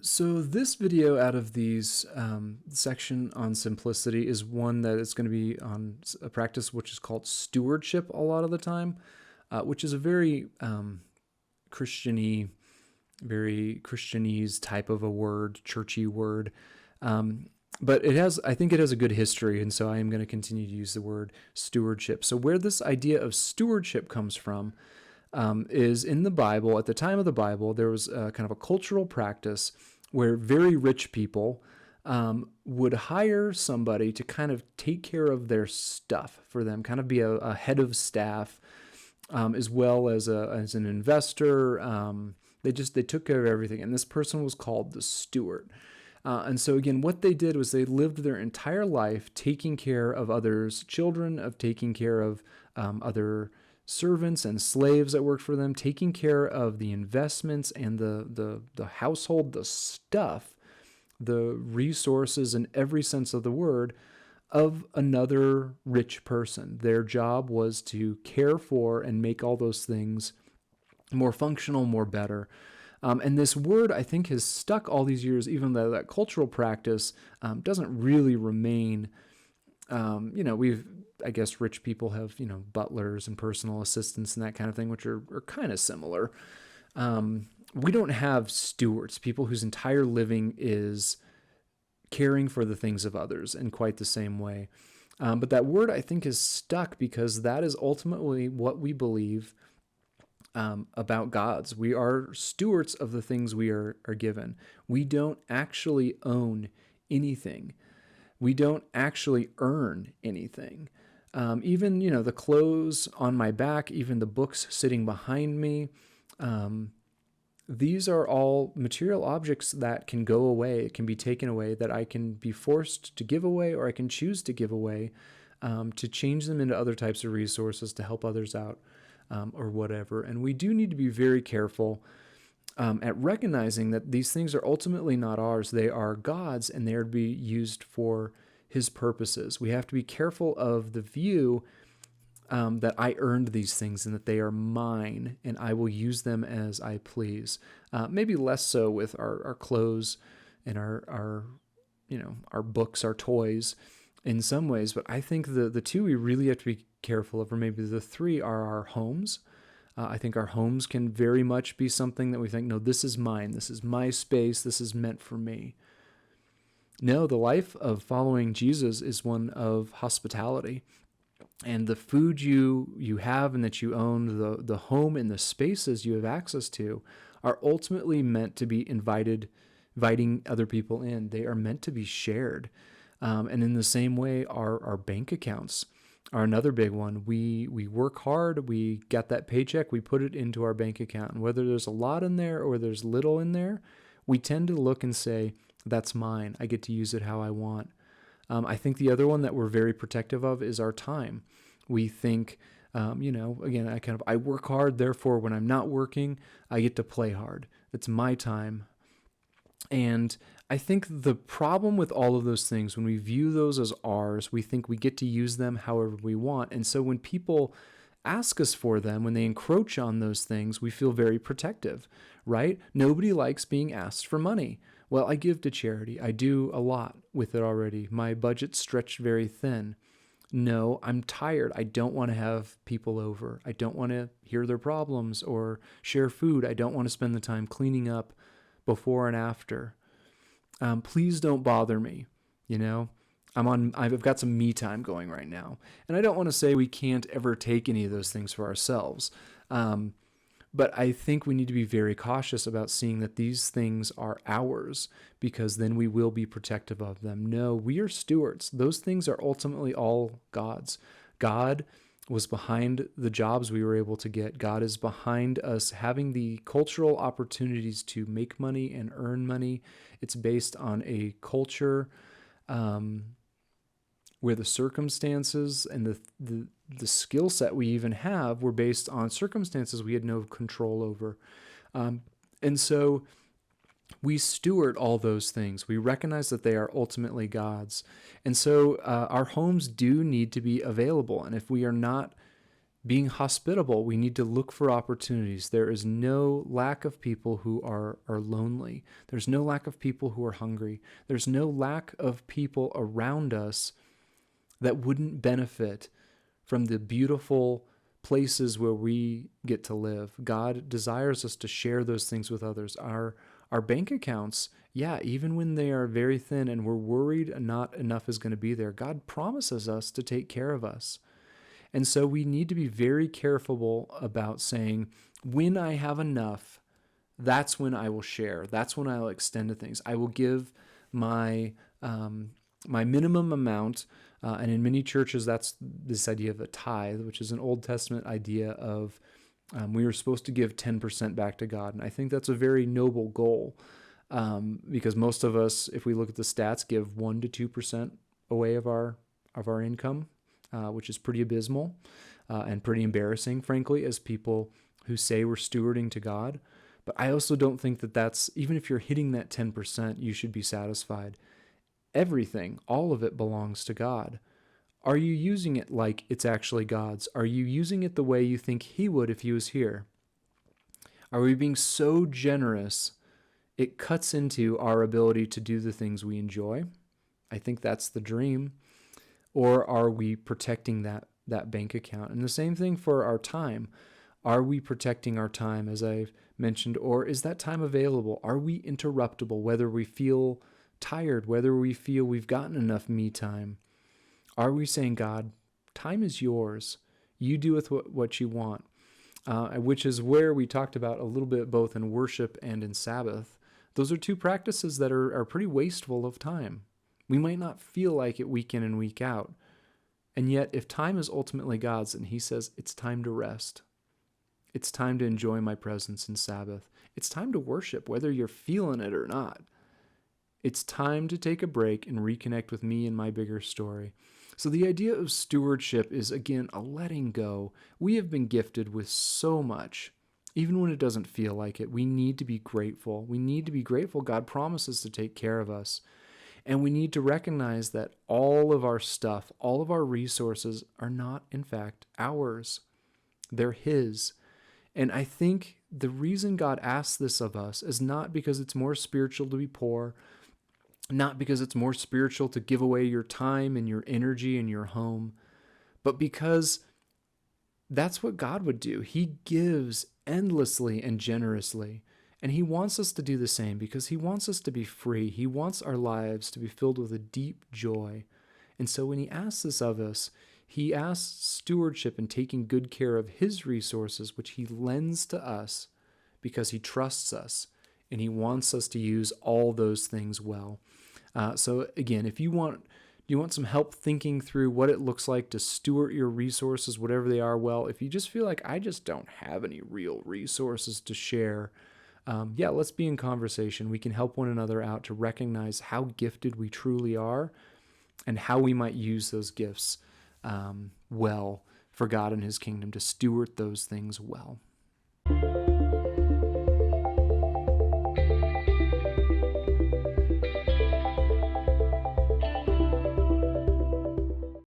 So this video out of these section on simplicity is one that is going to be on a practice which is called stewardship a lot of the time, which is a very Christian-y, very Christianese type of a word, churchy word. But I think it has a good history, and so I am going to continue to use the word stewardship. So where this idea of stewardship comes from is in the Bible. At the time of the Bible, there was kind of a cultural practice where very rich people would hire somebody to kind of take care of their stuff for them, kind of be a head of staff, as well as an investor. They took care of everything, and this person was called the steward. And so again, what they did was they lived their entire life taking care of others' children, of taking care of other servants and slaves that worked for them, taking care of the investments and the household, the stuff, the resources in every sense of the word of another rich person. Their job was to care for and make all those things more functional, more better. And this word, I think, has stuck all these years, even though that cultural practice doesn't really remain. I guess rich people have, butlers and personal assistants and that kind of thing, which are kind of similar. We don't have stewards, people whose entire living is caring for the things of others in quite the same way. But that word, I think, is stuck because that is ultimately what we believe about gods. We are stewards of the things we are given. We don't actually own anything. We don't actually earn anything. Even, the clothes on my back, even the books sitting behind me, these are all material objects that can go away, it can be taken away, that I can be forced to give away, or I can choose to give away, to change them into other types of resources to help others out, or whatever. And we do need to be very careful at recognizing that these things are ultimately not ours. They are God's, and they are to be used for His purposes. We have to be careful of the view that I earned these things and that they are mine and I will use them as I please. Maybe less so with our clothes and our books, our toys in some ways, but I think the two we really have to be careful of, or maybe the three, are our homes. I think our homes can very much be something that we think, no, this is mine, this is my space, this is meant for me. No, the life of following Jesus is one of hospitality. And the food you have and that you own, the home and the spaces you have access to, are ultimately meant to be inviting other people in. They are meant to be shared. And in the same way, our bank accounts are another big one. We work hard, we get that paycheck, we put it into our bank account. And whether there's a lot in there or there's little in there, we tend to look and say, that's mine. I get to use it how I want. I think the other one that we're very protective of is our time. We think, again, I work hard, therefore when I'm not working, I get to play hard. It's my time. And I think the problem with all of those things, when we view those as ours, we think we get to use them however we want. And so when people ask us for them, when they encroach on those things, we feel very protective, right? Nobody likes being asked for money. Well, I give to charity. I do a lot with it already. My budget's stretched very thin. No, I'm tired. I don't want to have people over. I don't want to hear their problems or share food. I don't want to spend the time cleaning up before and after. Please don't bother me. I've got some me time going right now. And I don't want to say we can't ever take any of those things for ourselves. But I think we need to be very cautious about seeing that these things are ours, because then we will be protective of them. No, we are stewards. Those things are ultimately all God's. God was behind the jobs we were able to get. God is behind us having the cultural opportunities to make money and earn money. It's based on a culture where the circumstances and the skill set we even have were based on circumstances we had no control over. And so we steward all those things. We recognize that they are ultimately God's. And so our homes do need to be available. And if we are not Being hospitable, we need to look for opportunities. There is no lack of people who are lonely. There's no lack of people who are hungry. There's no lack of people around us that wouldn't benefit from the beautiful places where we get to live. God desires us to share those things with others. Our bank accounts, yeah, even when they are very thin and we're worried not enough is going to be there, God promises us to take care of us. And so we need to be very careful about saying, when I have enough, that's when I will share. That's when I'll extend to things. I will give my my minimum amount. And in many churches, that's this idea of a tithe, which is an Old Testament idea of we were supposed to give 10% back to God. And I think that's a very noble goal because most of us, if we look at the stats, give 1 to 2% away of our income. Which is pretty abysmal and pretty embarrassing, frankly, as people who say we're stewarding to God. But I also don't think that that's, even if you're hitting that 10%, you should be satisfied. Everything, all of it belongs to God. Are you using it like it's actually God's? Are you using it the way you think He would if He was here? Are we being so generous it cuts into our ability to do the things we enjoy? I think that's the dream. Or are we protecting that bank account? And the same thing for our time. Are we protecting our time, as I've mentioned, or is that time available? Are we interruptible, whether we feel tired, whether we feel we've gotten enough me time? Are we saying, God, time is yours. You do with what you want, which is where we talked about a little bit both in worship and in Sabbath. Those are two practices that are pretty wasteful of time. We might not feel like it week in and week out. And yet, if time is ultimately God's, and He says, it's time to rest. It's time to enjoy my presence in Sabbath. It's time to worship, whether you're feeling it or not. It's time to take a break and reconnect with me and my bigger story. So the idea of stewardship is, again, a letting go. We have been gifted with so much. Even when it doesn't feel like it, we need to be grateful. We need to be grateful God promises to take care of us. And we need to recognize that all of our stuff, all of our resources are not, in fact, ours. They're His. And I think the reason God asks this of us is not because it's more spiritual to be poor, not because it's more spiritual to give away your time and your energy and your home, but because that's what God would do. He gives endlessly and generously. And He wants us to do the same because He wants us to be free. He wants our lives to be filled with a deep joy. And so when He asks this of us, He asks stewardship and taking good care of His resources, which He lends to us because He trusts us and He wants us to use all those things well. So again, if you want some help thinking through what it looks like to steward your resources, whatever they are, well, if you just feel like I just don't have any real resources to share, let's be in conversation. We can help one another out to recognize how gifted we truly are and how we might use those gifts well for God and His kingdom, to steward those things well.